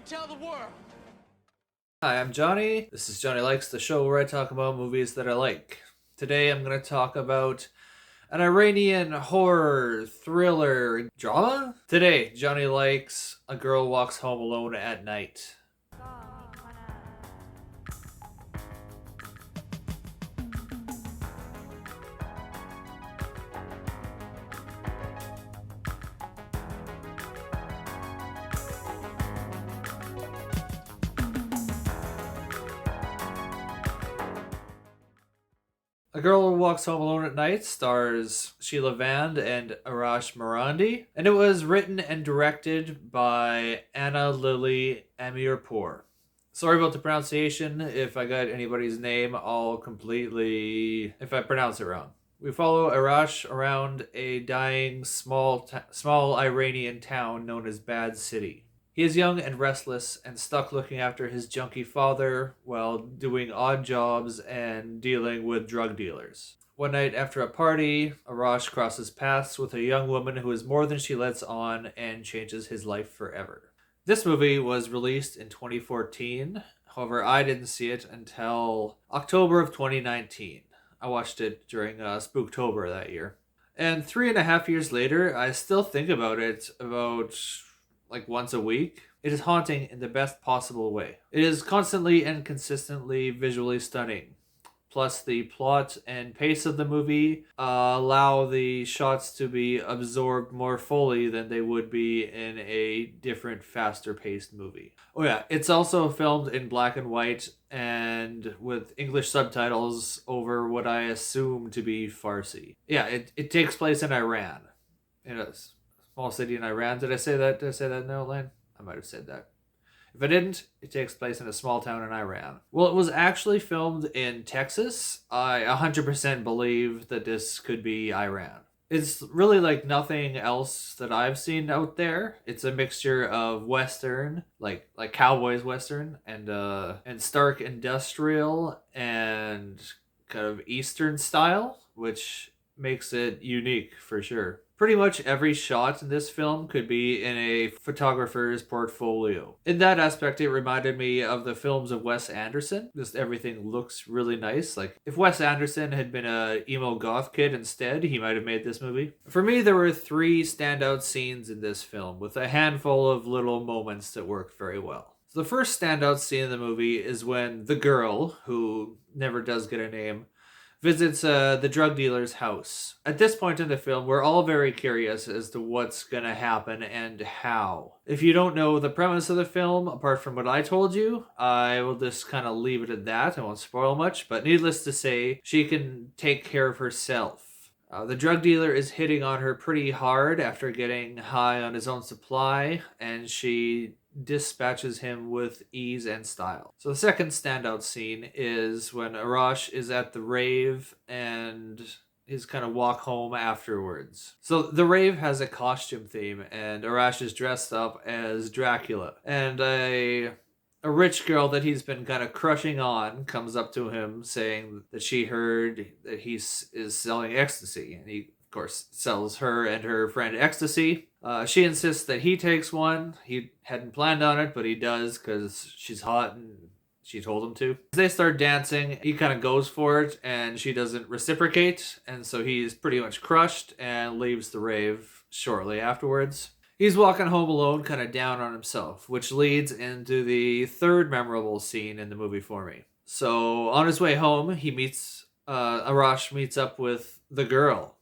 tell the world. Hi, I'm Johnny. This is Johnny Likes, the show where I talk about movies that I like. Today I'm going to talk about an Iranian horror thriller drama. Today, Johnny likes A Girl Walks Home Alone at Night. A Girl Walks Home Alone at Night stars Shelia Vard and Arash Marandi, and it was written and directed by Anna Lily Amipour. Sorry about the pronunciation if I got anybody's name all completely, if I pronounce it wrong. We follow Arash around a dying small Iranian town known as Bad City. He is young and restless and stuck looking after his junkie father while doing odd jobs and dealing with drug dealers. One night after a party, Arash crosses paths with a young woman who is more than she lets on and changes his life forever. This movie was released in 2014. However, I didn't see it until October of 2019. I watched it during Spooktober that year. And 3.5 years later, I still think about it about once a week. It is haunting in the best possible way. It is constantly and consistently visually stunning. Plus, the plot and pace of the movie allow the shots to be absorbed more fully than they would be in a different, faster-paced movie. Oh yeah, it's also filmed in black and white and with English subtitles over what I assume to be Farsi. Yeah, it takes place in Iran. In a small city in Iran. Did I say that? Did I say that in the outline? I might have said that. If I didn't, it takes place in a small town in Iran. Well, it was actually filmed in Texas. I 100% believe that this could be Iran. It's really like nothing else that I've seen out there. It's a mixture of Western, like Cowboys Western, and stark industrial and kind of Eastern style, which makes it unique for sure. Pretty much every shot in this film could be in a photographer's portfolio. In that aspect, it reminded me of the films of Wes Anderson. Just everything looks really nice. Like, if Wes Anderson had been a emo goth kid instead, he might have made this movie. For me, there were 3 standout scenes in this film, with a handful of little moments that worked very well. So the first standout scene in the movie is when the girl, who never does get a name, visits the drug dealer's house. At this point in the film, we're all very curious as to what's gonna happen and how. If you don't know the premise of the film, apart from what I told you, I will just kind of leave it at that. I won't spoil much, but needless to say, she can take care of herself. The drug dealer is hitting on her pretty hard after getting high on his own supply, and she dispatches him with ease and style. So the second standout scene is when Arash is at the rave and his kind of walk home afterwards. So the rave has a costume theme, and Arash is dressed up as Dracula. And a rich girl that he's been kind of crushing on comes up to him saying that she heard that he is selling ecstasy, and he of course sells her and her friend ecstasy. She insists that he takes one. He hadn't planned on it, but he does because she's hot and she told him to. As they start dancing, he kind of goes for it and she doesn't reciprocate, and so he's pretty much crushed and leaves the rave shortly afterwards. He's walking home alone, kind of down on himself, which leads into the third memorable scene in the movie for me. So on his way home, Arash meets up with the girl.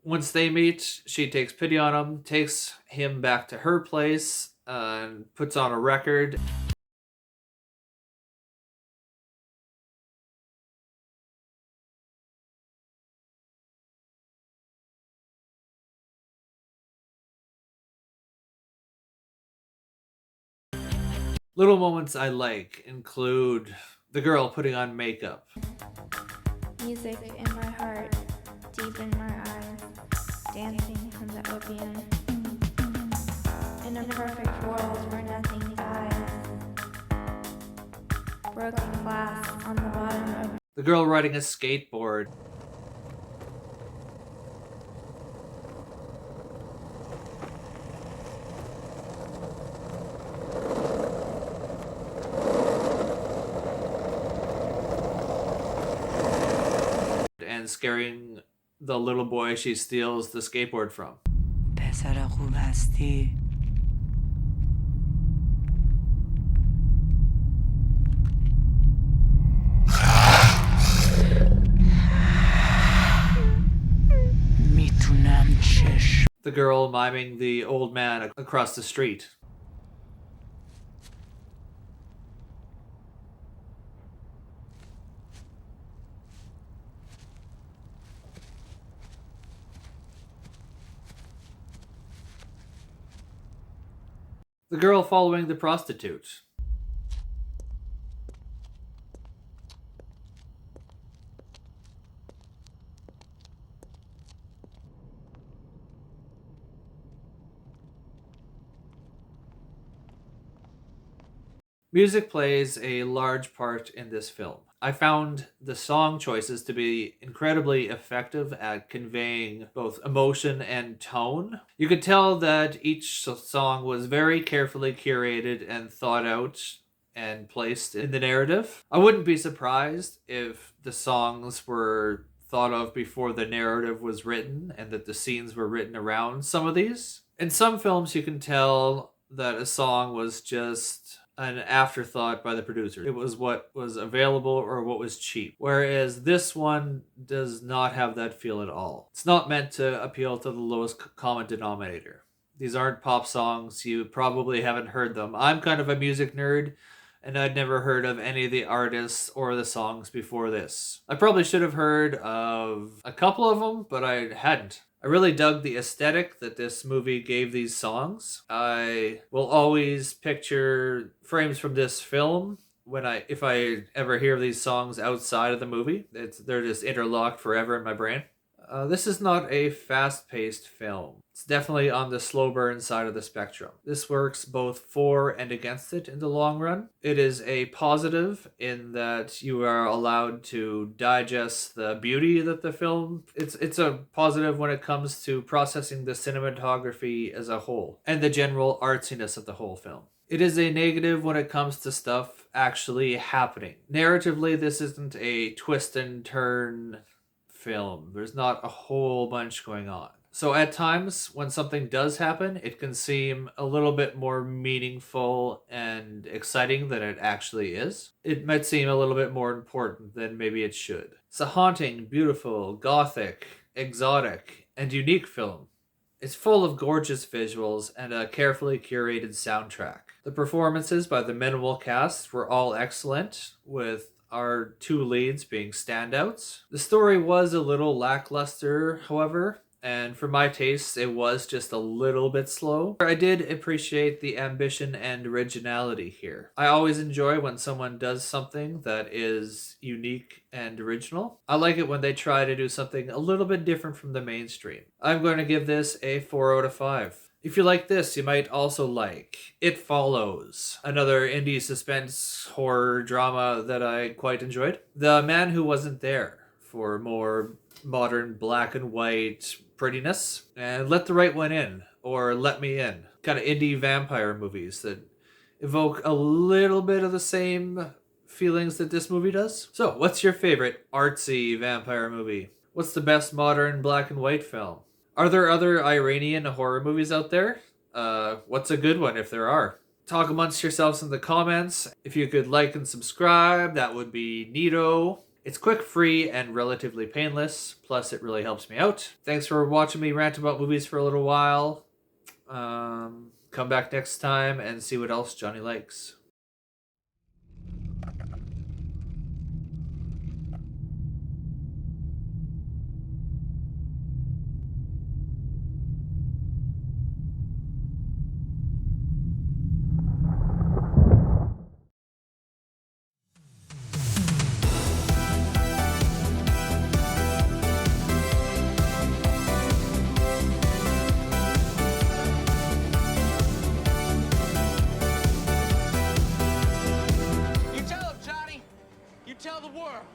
Once they meet, she takes pity on him, takes him back to her place, and puts on a record. Little moments I like include the girl putting on makeup. Music in my heart, deep in my eyes, dancing from the opium. In a perfect world where nothing dies. Broken glass on the bottom of The girl riding a skateboard. and scaring the little boy she steals the skateboard from. پسر خوب هستی؟ میتونم چشم. The girl miming the old man across the street. The girl following the prostitute. Music plays a large part in this film. I found the song choices to be incredibly effective at conveying both emotion and tone. You could tell that each song was very carefully curated and thought out and placed in the narrative. I wouldn't be surprised if the songs were thought of before the narrative was written and that the scenes were written around some of these. In some films, you can tell that a song was just an afterthought by the producer. It was what was available or what was cheap. Whereas this one does not have that feel at all. It's not meant to appeal to the lowest common denominator. These aren't pop songs. You probably haven't heard them. I'm kind of a music nerd, and I'd never heard of any of the artists or the songs before this. I probably should have heard of a couple of them, but I hadn't. I really dug the aesthetic that this movie gave these songs. I will always picture frames from this film if I ever hear these songs outside of the movie. They're just interlocked forever in my brain. This is not a fast-paced film. It's definitely on the slow burn side of the spectrum. This works both for and against it in the long run. It is a positive in that you are allowed to digest the beauty that the film... It's a positive when it comes to processing the cinematography as a whole and the general artsiness of the whole film. It is a negative when it comes to stuff actually happening. Narratively, this isn't a twist and turn film. There's not a whole bunch going on. So at times when something does happen, it can seem a little bit more meaningful and exciting than it actually is. It might seem a little bit more important than maybe it should. It's a haunting, beautiful, gothic, exotic, and unique film. It's full of gorgeous visuals and a carefully curated soundtrack. The performances by the minimal cast were all excellent, with our two leads being standouts. The story was a little lackluster, however, and for my tastes, it was just a little bit slow. I did appreciate the ambition and originality here. I always enjoy when someone does something that is unique and original. I like it when they try to do something a little bit different from the mainstream. I'm going to give this a 4 out of 5. If you like this, you might also like It Follows, another indie suspense horror drama that I quite enjoyed. The Man Who Wasn't There, for more modern black and white prettiness. And Let the Right One In, or Let Me In, kind of indie vampire movies that evoke a little bit of the same feelings that this movie does. So, what's your favorite artsy vampire movie? What's the best modern black and white film? Are there other Iranian horror movies out there? What's a good one if there are? Talk amongst yourselves in the comments. If you could like and subscribe, that would be neato. It's quick, free, and relatively painless. Plus, it really helps me out. Thanks for watching me rant about movies for a little while. Come back next time and see what else Johnny likes. Tell the world.